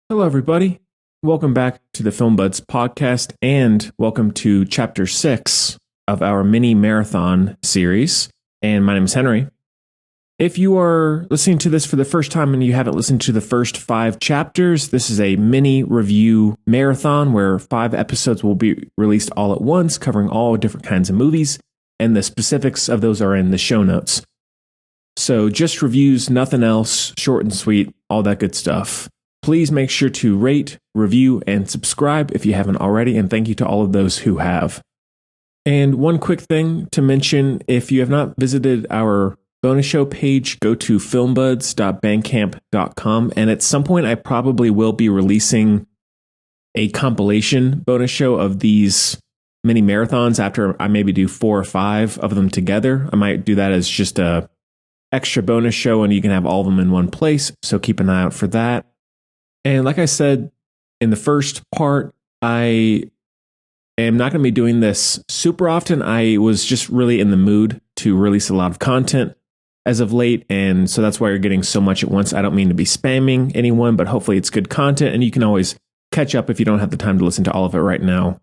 Hello, everybody. Welcome back to the Film Buds podcast, and welcome to Chapter 6 of our mini marathon series. And my name is Henry. If you are listening to this for the first time and you haven't listened to the first 5 chapters, this is a mini review marathon where 5 episodes will be released all at once, covering all different kinds of movies, and the specifics of those are in the show notes. So just reviews, nothing else, short and sweet, all that good stuff. Please make sure to rate, review, and subscribe if you haven't already, and thank you to all of those who have. And one quick thing to mention, if you have not visited our bonus show page, go to filmbuds.bandcamp.com, and at some point I probably will be releasing a compilation bonus show of these mini marathons after I maybe do 4 or 5 of them together. I might do that as just a extra bonus show, and you can have all of them in one place, so keep an eye out for that. And like I said in the first part, I am not going to be doing this super often. I was just really in the mood to release a lot of content as of late, and so that's why you're getting so much at once. I don't mean to be spamming anyone, but hopefully it's good content, and you can always catch up if you don't have the time to listen to all of it right now.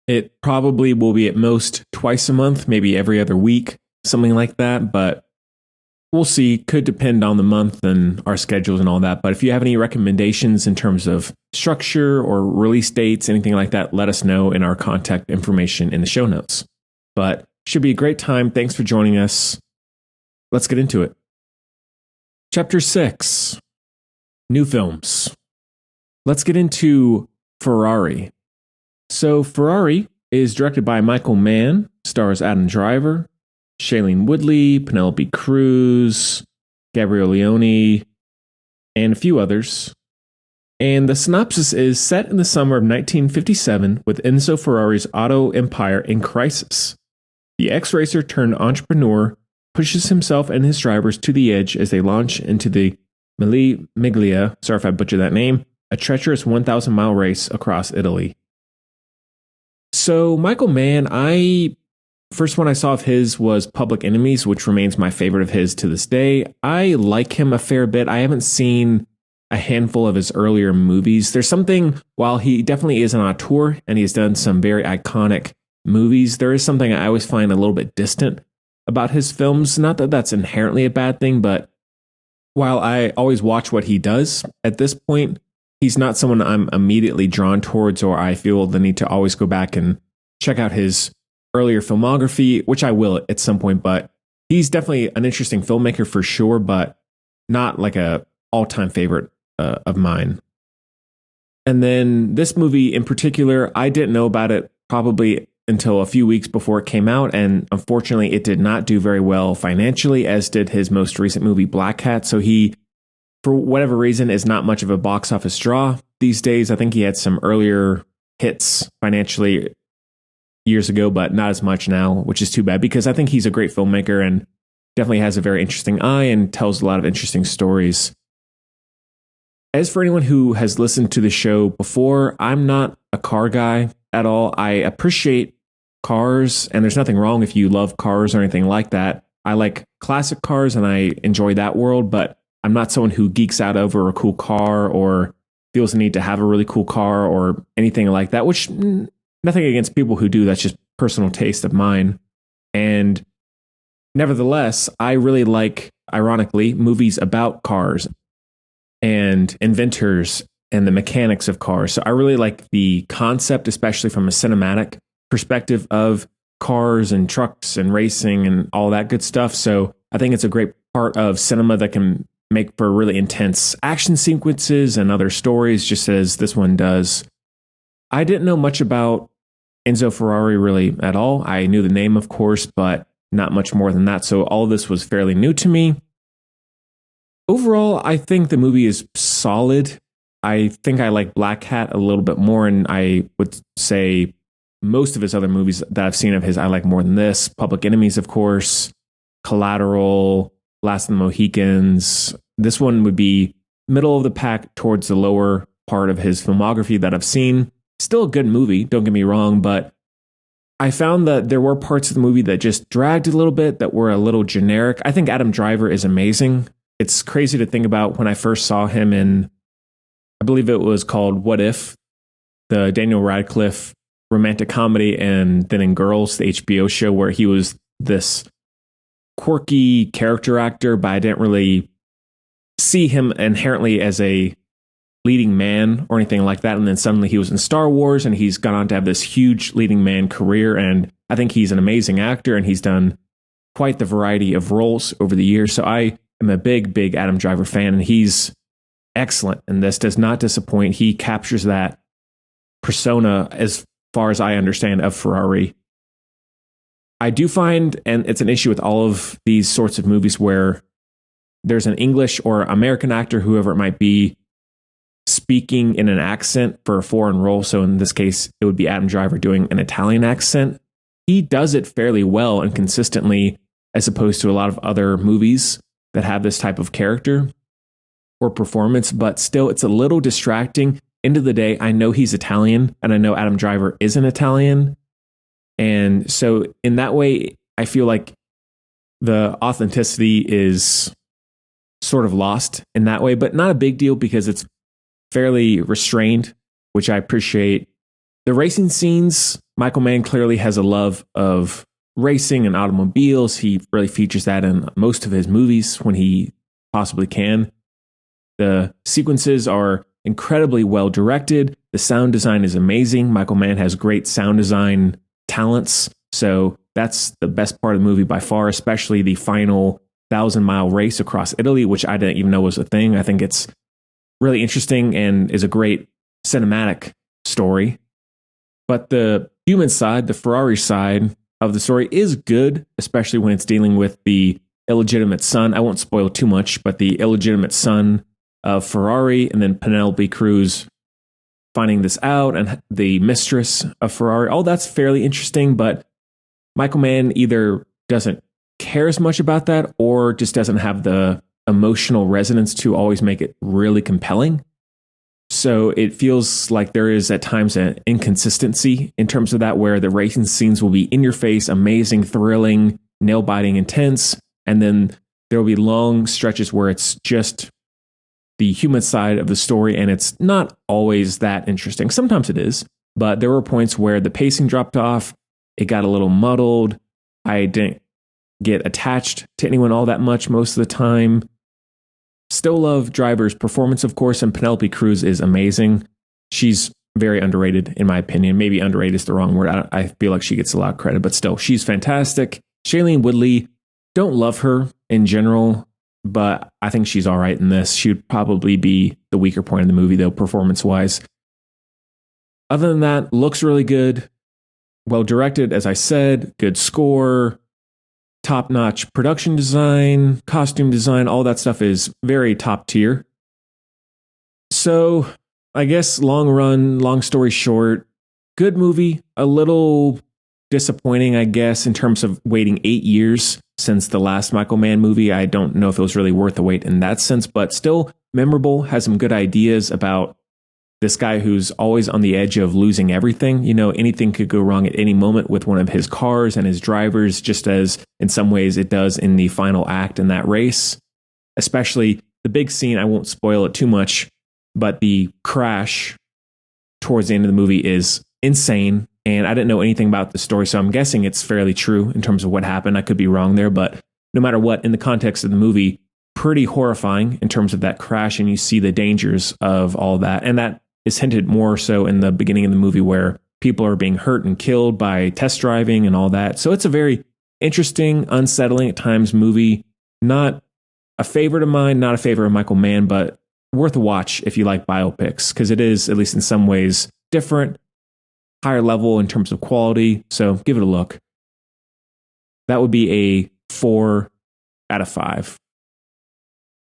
It probably will be at most twice a month, maybe every other week, something like that, but we'll see. Could depend on the month and our schedules and all that. But if you have any recommendations in terms of structure or release dates, anything like that, let us know in our contact information in the show notes. But should be a great time. Thanks for joining us. Let's get into it. Chapter 6, New Films. Let's get into Ferrari. So Ferrari is directed by Michael Mann, stars Adam Driver, Shailene Woodley, Penelope Cruz, Gabrielle Leone, and a few others. And the synopsis is set in the summer of 1957 with Enzo Ferrari's auto empire in crisis. The ex-racer turned entrepreneur pushes himself and his drivers to the edge as they launch into the Mille Miglia, sorry if I butchered that name, a treacherous 1,000-mile race across Italy. So Michael Mann, first one I saw of his was Public Enemies, which remains my favorite of his to this day. I like him a fair bit. I haven't seen a handful of his earlier movies. There's something, while he definitely is an auteur and he's done some very iconic movies, there is something I always find a little bit distant about his films. Not that that's inherently a bad thing, but while I always watch what he does, at this point, he's not someone I'm immediately drawn towards, or I feel the need to always go back and check out his earlier filmography, which I will at some point, but he's definitely an interesting filmmaker for sure, but not like a all-time favorite of mine. And then this movie in particular, I didn't know about it probably until a few weeks before it came out, and unfortunately it did not do very well financially, as did his most recent movie, Black Cat. So he, for whatever reason, is not much of a box office draw these days. I think he had some earlier hits financially years ago, but not as much now, which is too bad because I think he's a great filmmaker and definitely has a very interesting eye and tells a lot of interesting stories. As for anyone who has listened to the show before, I'm not a car guy at all. I appreciate cars, and there's nothing wrong if you love cars or anything like that. I like classic cars and I enjoy that world, but I'm not someone who geeks out over a cool car or feels the need to have a really cool car or anything like that, which nothing against people who do. That's just personal taste of mine. And nevertheless, I really like, ironically, movies about cars and inventors and the mechanics of cars. So I really like the concept, especially from a cinematic perspective of cars and trucks and racing and all that good stuff. So I think it's a great part of cinema that can make for really intense action sequences and other stories, just as this one does. I didn't know much about Enzo Ferrari really at all. I knew the name, of course, but not much more than that. So all of this was fairly new to me. Overall, I think the movie is solid. I think I like Black Hat a little bit more, and I would say most of his other movies that I've seen of his I like more than this. Public Enemies, of course, Collateral, Last of the Mohicans. This one would be middle of the pack towards the lower part of his filmography that I've seen. Still a good movie, don't get me wrong, but I found that there were parts of the movie that just dragged a little bit, that were a little generic. I think Adam Driver is amazing. It's crazy to think about when I first saw him in I believe it was called What If, the Daniel Radcliffe romantic comedy, and then in Girls, the HBO show, where he was this quirky character actor, but I didn't really see him inherently as a leading man or anything like that. And then suddenly he was in Star Wars and he's gone on to have this huge leading man career. And I think he's an amazing actor and he's done quite the variety of roles over the years. So I am a big Adam Driver fan, and he's excellent. And this does not disappoint. He captures that persona, as far as I understand, of Ferrari. I do find, and it's an issue with all of these sorts of movies, where there's an English or American actor, whoever it might be, speaking in an accent for a foreign role. So in this case, it would be Adam Driver doing an Italian accent. He does it fairly well and consistently, as opposed to a lot of other movies that have this type of character or performance, but still it's a little distracting. End of the day, I know he's Italian and I know Adam Driver isn't Italian. And so in that way, I feel like the authenticity is sort of lost in that way, but not a big deal because it's fairly restrained, which I appreciate. The racing scenes, Michael Mann clearly has a love of racing and automobiles. He really features that in most of his movies when he possibly can. The sequences are incredibly well directed. The sound design is amazing. Michael Mann has great sound design talents. So that's the best part of the movie by far, especially the final 1,000-mile race across Italy, which I didn't even know was a thing. I think it's really interesting and is a great cinematic story. But the human side, the Ferrari side of the story is good, especially when it's dealing with the illegitimate son. I won't spoil too much, but the illegitimate son of Ferrari, and then Penelope Cruz finding this out, and the mistress of Ferrari. All that's fairly interesting, but Michael Mann either doesn't care as much about that or just doesn't have the emotional resonance to always make it really compelling. So it feels like there is at times an inconsistency in terms of that, where the racing scenes will be in your face, amazing, thrilling, nail-biting, intense, and then there will be long stretches where it's just the human side of the story, and it's not always that interesting. Sometimes it is, but there were points where the pacing dropped off, it got a little muddled, I didn't get attached to anyone all that much most of the time. Still love Driver's performance, of course, and Penelope Cruz is amazing. She's very underrated, in my opinion. Maybe underrated is the wrong word. I feel like she gets a lot of credit, but still, she's fantastic. Shailene Woodley, don't love her in general, but I think she's all right in this. She would probably be the weaker point of the movie, though, performance-wise. Other than that, looks really good. Well directed, as I said. Good score. Top-notch production design, costume design, all that stuff is very top tier. So, I guess long run, long story short, good movie. A little disappointing, I guess, in terms of waiting 8 years since the last Michael Mann movie. I don't know if it was really worth the wait in that sense, but still memorable, has some good ideas about this guy who's always on the edge of losing everything. You know, anything could go wrong at any moment with one of his cars and his drivers, just as in some ways it does in the final act in that race. Especially the big scene, I won't spoil it too much, but the crash towards the end of the movie is insane. And I didn't know anything about the story, so I'm guessing it's fairly true in terms of what happened. I could be wrong there, but no matter what, in the context of the movie, pretty horrifying in terms of that crash, and you see the dangers of all that. And that is hinted more so in the beginning of the movie, where people are being hurt and killed by test driving and all that. So it's a very interesting, unsettling at times movie. Not a favorite of mine, not a favorite of Michael Mann, but worth a watch if you like biopics, because it is, at least in some ways, different, higher level in terms of quality. So give it a look. That would be a 4 out of 5